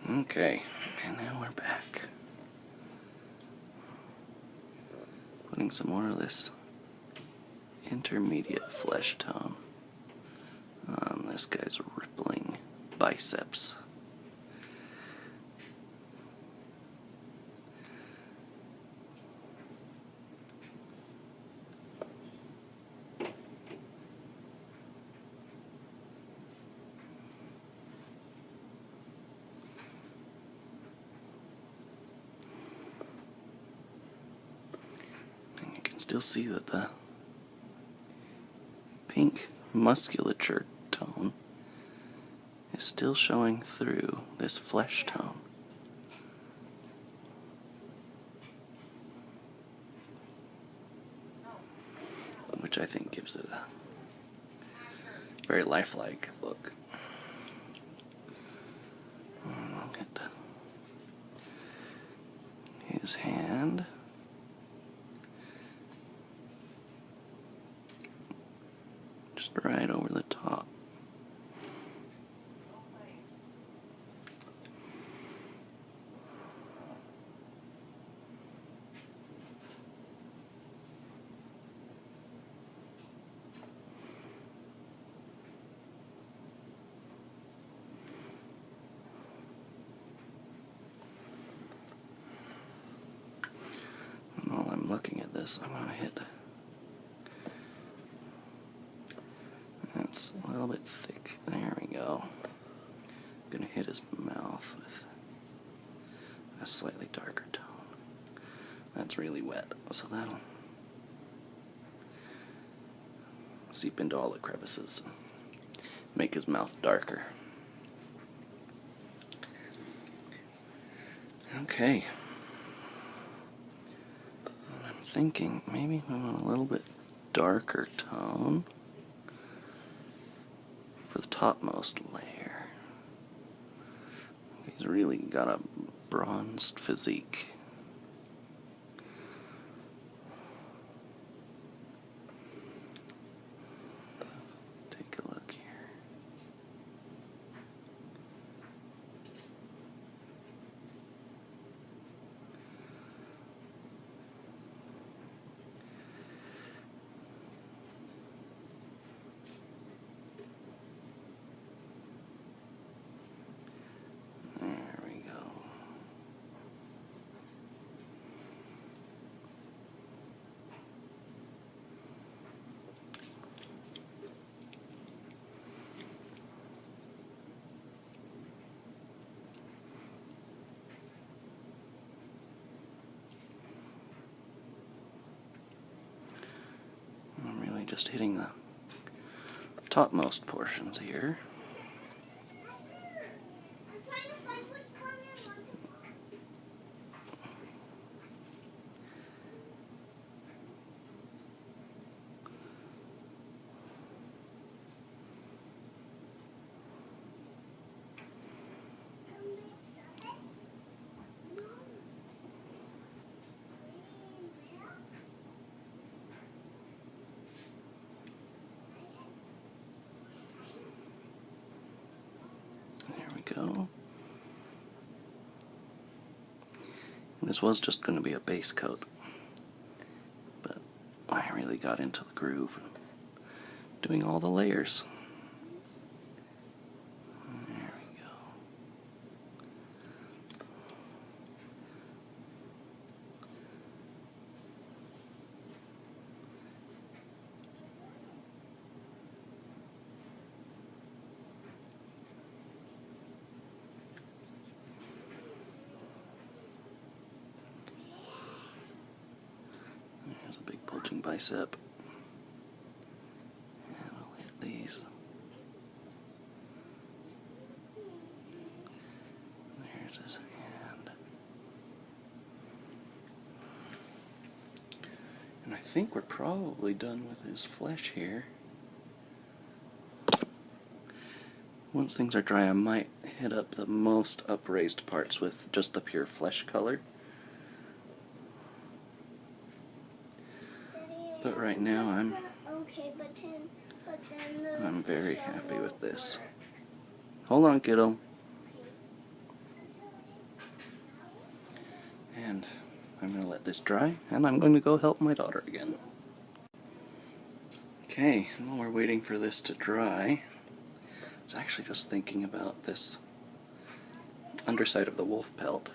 Okay, and now we're back. Putting some more of this intermediate flesh tone on this guy's rippling biceps. Still see that the pink musculature tone is still showing through this flesh tone. Which I think gives it a very lifelike look. Look at his hand. Right over the top. And while I'm looking at this, I'm going to hit. That's a little bit thick. There we go. I'm going to hit his mouth with a slightly darker tone. That's really wet, so that'll seep into all the crevices and make his mouth darker. Okay. I'm thinking maybe we want a little bit darker tone for the topmost layer. He's really got a bronzed physique. Take a look here. Just hitting the topmost portions here. Go. This was just going to be a base coat, but I really got into the groove doing all the layers. There we go. There's a big bulging bicep. And I'll hit these. There's his hand. And I think we're probably done with his flesh here. Once things are dry, I might hit up the most upraised parts with just the pure flesh color. But right now I'm very happy with this. Hold on, kiddo. And I'm going to let this dry, and I'm going to go help my daughter again. Okay, and while we're waiting for this to dry, I was actually just thinking about this underside of the wolf pelt.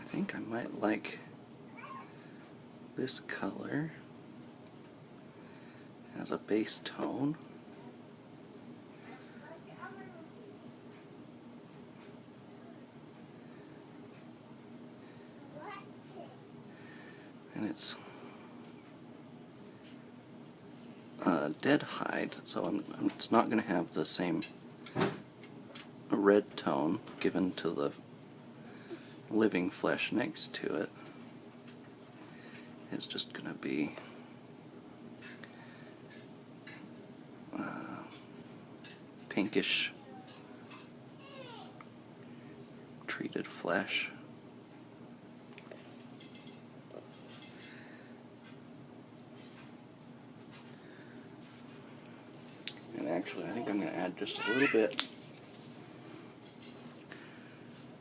I think I might like this color as a base tone. And it's dead hide, so it's not going to have the same red tone given to the living flesh next to it. It's just going to be pinkish treated flesh. And actually, I think I'm going to add just a little bit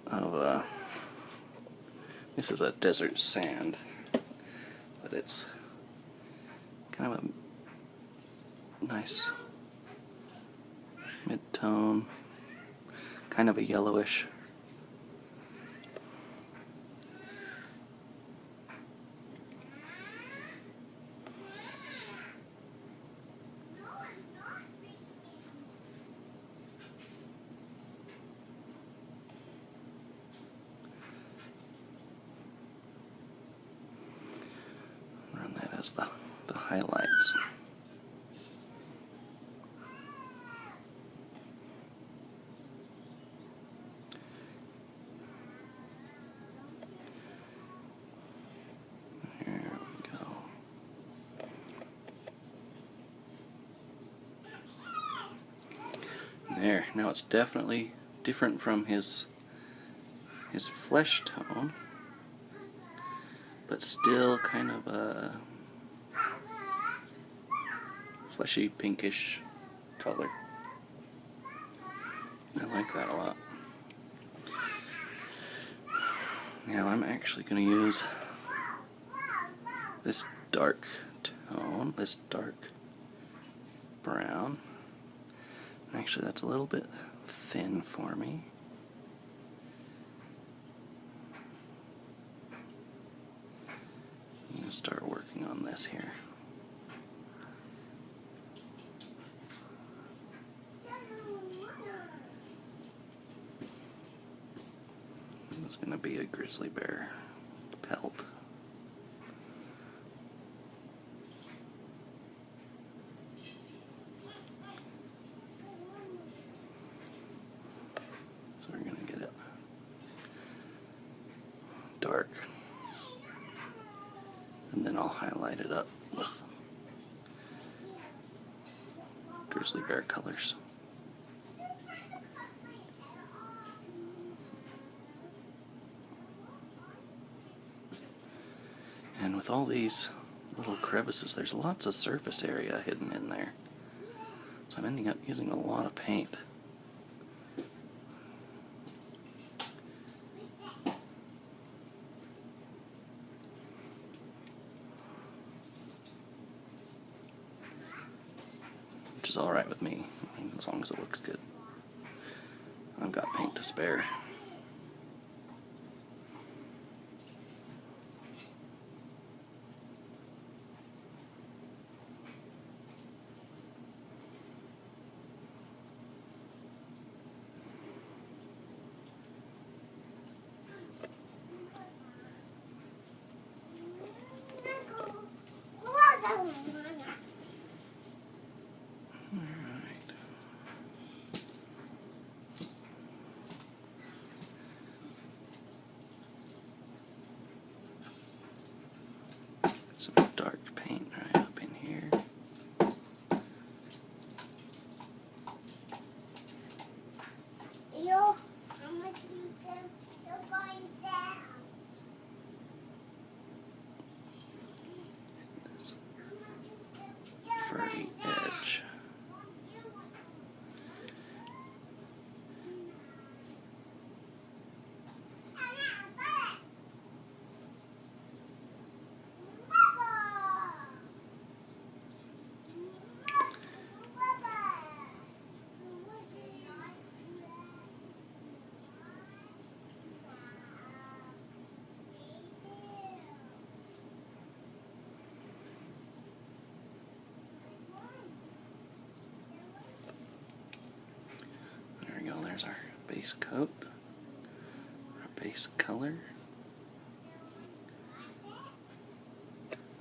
of, this is a desert sand, but it's kind of a nice mid-tone, kind of a yellowish. Run that as the highlights. There we go. There, now it's definitely different from his flesh tone, but still kind of a fleshy pinkish color. I like that a lot. Now I'm actually going to use this dark tone, this dark brown. Actually, that's a little bit thin for me. I'm going to start working on this here. It's going to be a grizzly bear pelt. So we're going to get it dark, and then I'll highlight it up with grizzly bear colors. And with all these little crevices, there's lots of surface area hidden in there. So I'm ending up using a lot of paint. Which is alright with me, as long as it looks good. I've got paint to spare. Some dark paint right up in here. This there's our base coat, our base color.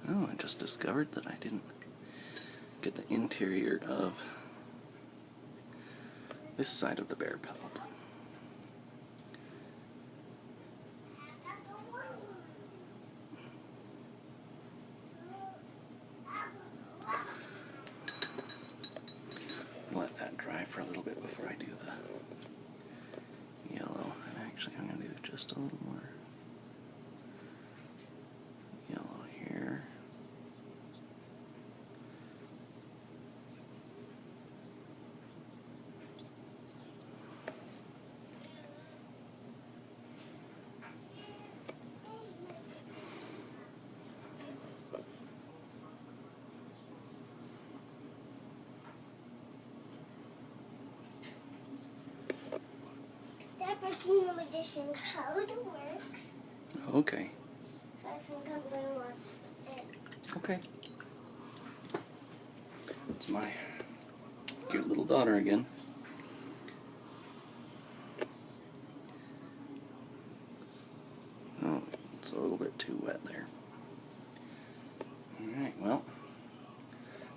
Oh, I just discovered that I didn't get the interior of this side of the bear pelt. Let that dry for a little bit before I do the yellow. And actually I'm going to do just a little more yellow here. Breaking the magician code works. Okay. So I think I'm going to watch it. Okay. It's my cute little daughter again. Oh, it's a little bit too wet there. Alright, well,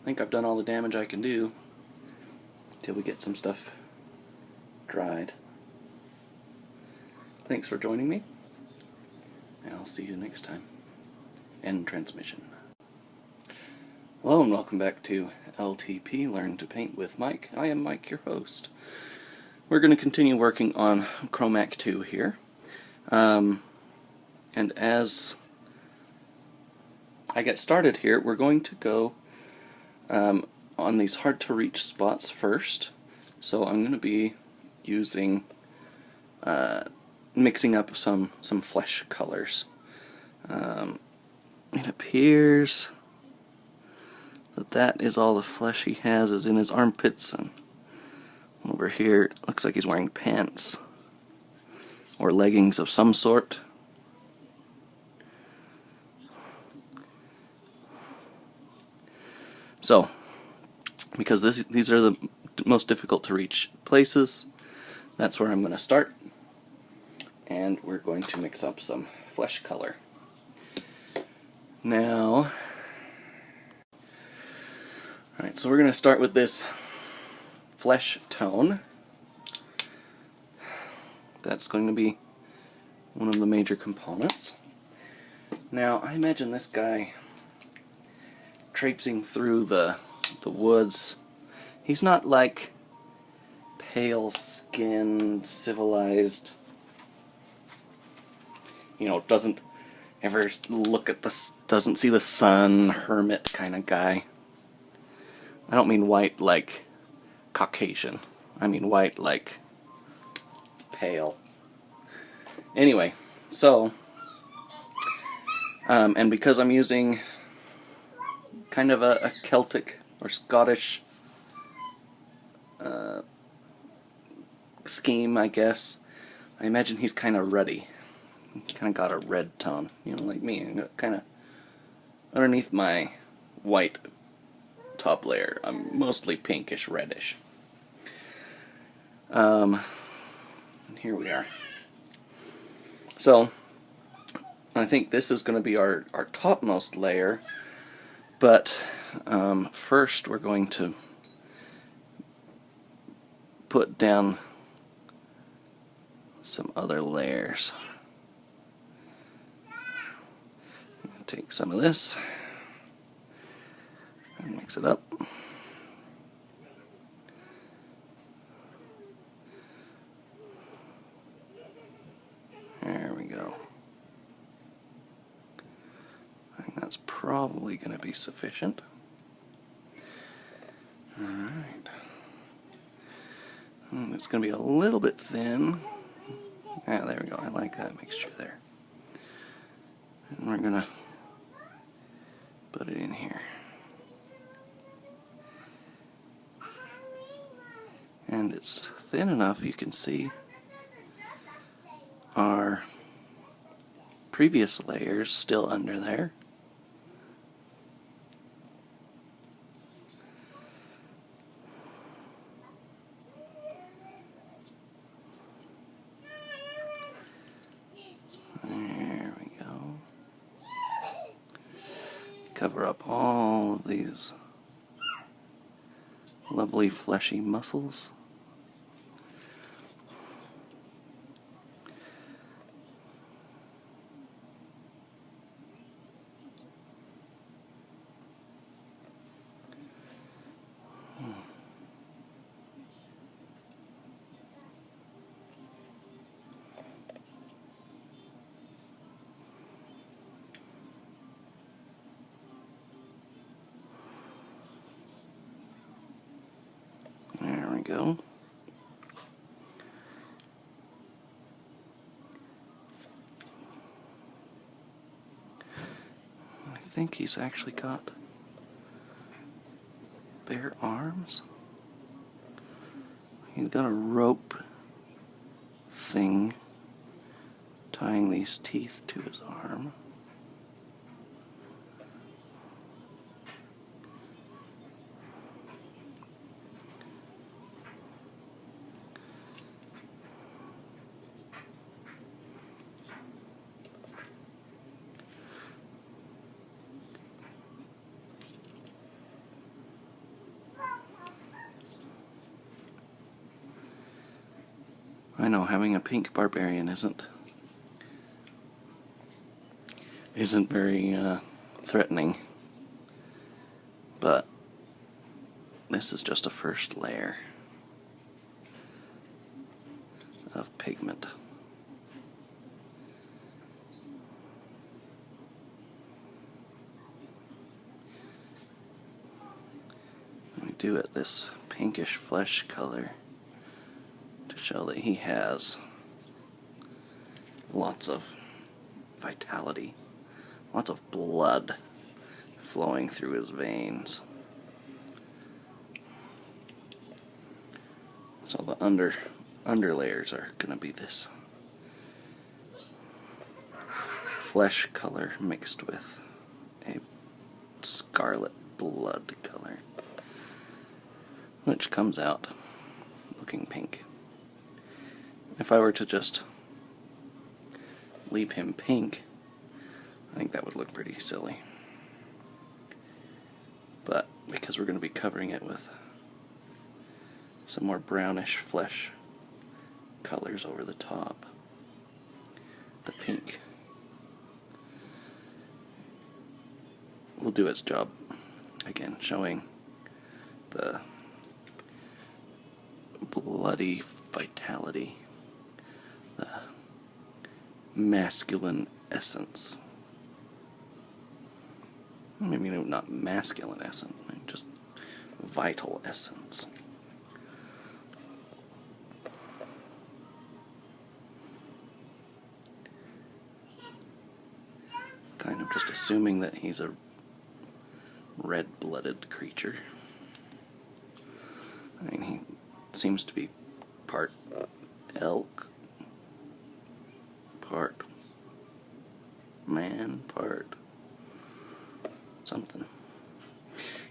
I think I've done all the damage I can do till we get some stuff dried. Thanks for joining me, and I'll see you next time. End transmission. Hello and welcome back to LTP, Learn to Paint with Mike. I am Mike, your host. We're going to continue working on Kromac 2 here. And as I get started here, we're going to go on these hard to reach spots first. So I'm going to be using mixing up some flesh colors. It appears that is all the flesh he has is in his armpits, and over here it looks like he's wearing pants or leggings of some sort. So, because these are the most difficult to reach places, that's where I'm going to start. And we're going to mix up some flesh color. Now, alright, so we're going to start with this flesh tone. That's going to be one of the major components. Now, I imagine this guy traipsing through the woods. He's not like pale-skinned, civilized, you know, doesn't ever look at the, doesn't see the sun, hermit kind of guy. I don't mean white like Caucasian. I mean white like pale. Anyway, so, and because I'm using kind of a Celtic or Scottish scheme, I guess, I imagine he's kind of ruddy. Kind of got a red tone, you know, like me. Kind of underneath my white top layer, I'm mostly pinkish reddish. And here we are. So I think this is going to be our topmost layer, but first we're going to put down some other layers. Take some of this and mix it up. There we go. I think that's probably going to be sufficient. Alright. It's going to be a little bit thin. Ah, there we go. I like that mixture there. And we're going to put it in here. And it's thin enough you can see our previous layers still under there. cover up all of these lovely fleshy muscles. There we go. I think he's actually got bare arms. He's got a rope thing tying these teeth to his arm. I know having a pink barbarian isn't very threatening, but this is just a first layer of pigment. We do it this pinkish flesh color to show that he has lots of vitality, lots of blood flowing through his veins. So the underlayers are going to be this flesh color mixed with a scarlet blood color, which comes out looking pink. If I were to just leave him pink, I think that would look pretty silly. But because we're going to be covering it with some more brownish flesh colors over the top, the pink will do its job, again showing the bloody vitality, the masculine essence. Maybe not masculine essence, just vital essence. Kind of just assuming that he's a red-blooded creature. I mean, he seems to be part elk, part man, part something.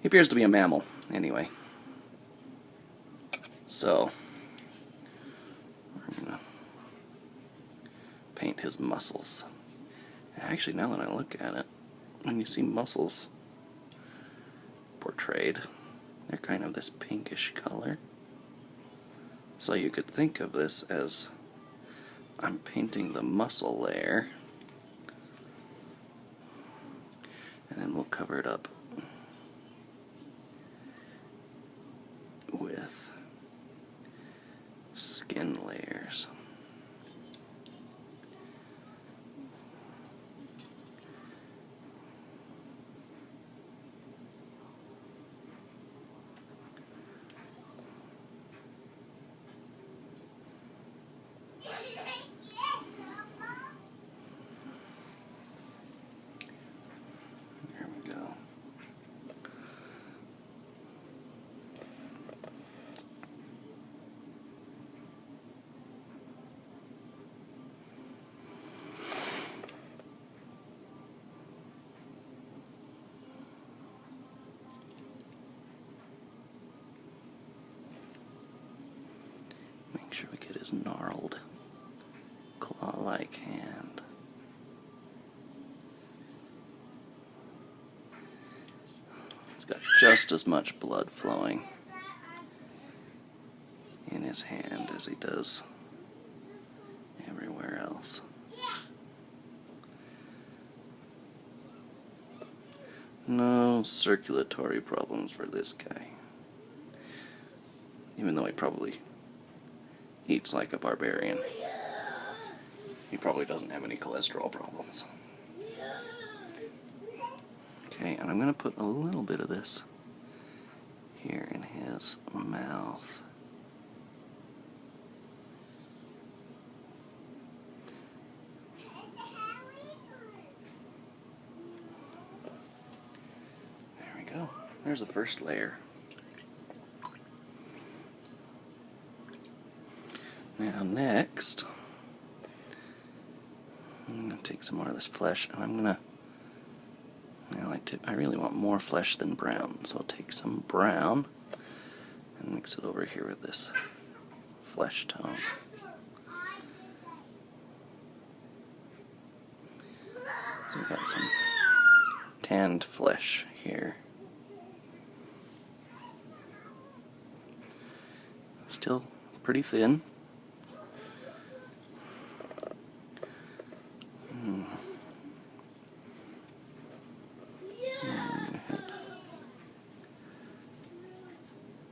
He appears to be a mammal, anyway. So, we're gonna paint his muscles. Actually, now that I look at it, when you see muscles portrayed, they're kind of this pinkish color. So you could think of this as I'm painting the muscle layer, and then we'll cover it up with skin layers. There we go. Make sure we get his gnarled, claw-like hand. just as much blood flowing in his hand as he does everywhere else. No circulatory problems for this guy. Even though he probably eats like a barbarian. He probably doesn't have any cholesterol problems. Okay, and I'm going to put a little bit of this here in his mouth. There we go. There's the first layer. Now next, I'm going to take some more of this flesh, and I'm going to, I really want more flesh than brown, so I'll take some brown and mix it over here with this flesh tone. So we've got some tanned flesh here. Still pretty thin.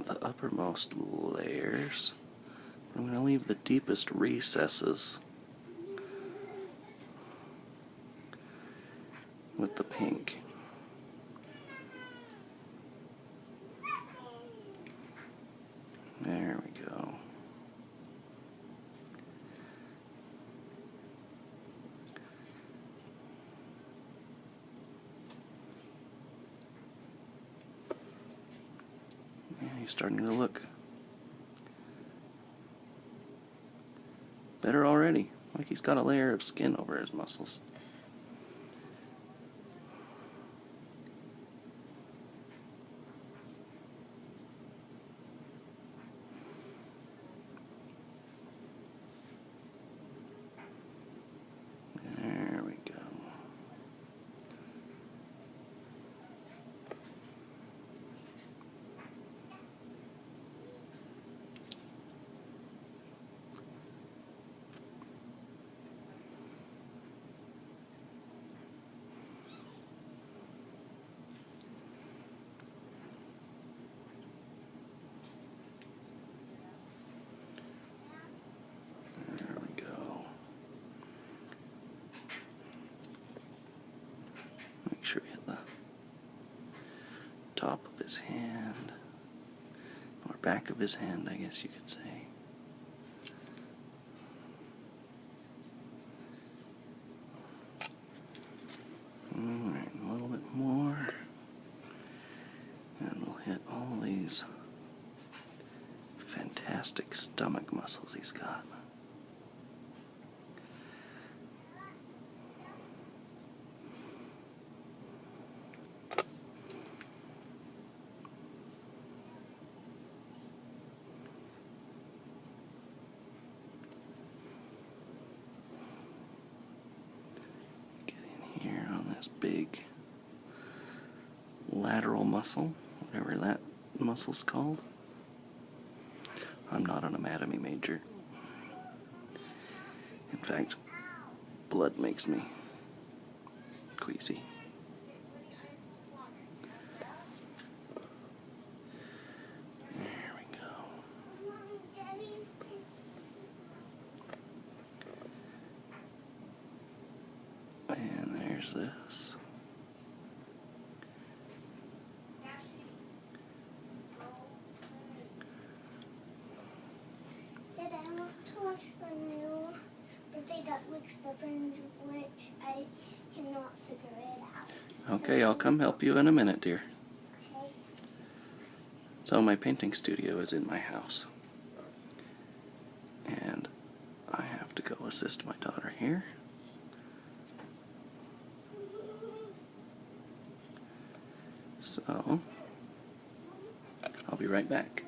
The uppermost layers. I'm going to leave the deepest recesses with the pink. There we go. And he's starting to look better already. Like he's got a layer of skin over his muscles. There we go. There we go. Make sure you hit the top of his hand, or back of his hand, I guess you could say. Alright, a little bit more, and we'll hit all these fantastic stomach muscles he's got. Get in here on this big lateral muscle, whatever that muscle's called. I'm not an anatomy major. In fact, blood makes me queasy. There we go. And there's this. Dad, I want to watch the new birthday duck stuff in which I cannot figure it out. Okay, I'll come help you in a minute, dear. Okay. So my painting studio is in my house. And I have to go assist my daughter here. So, I'll be right back.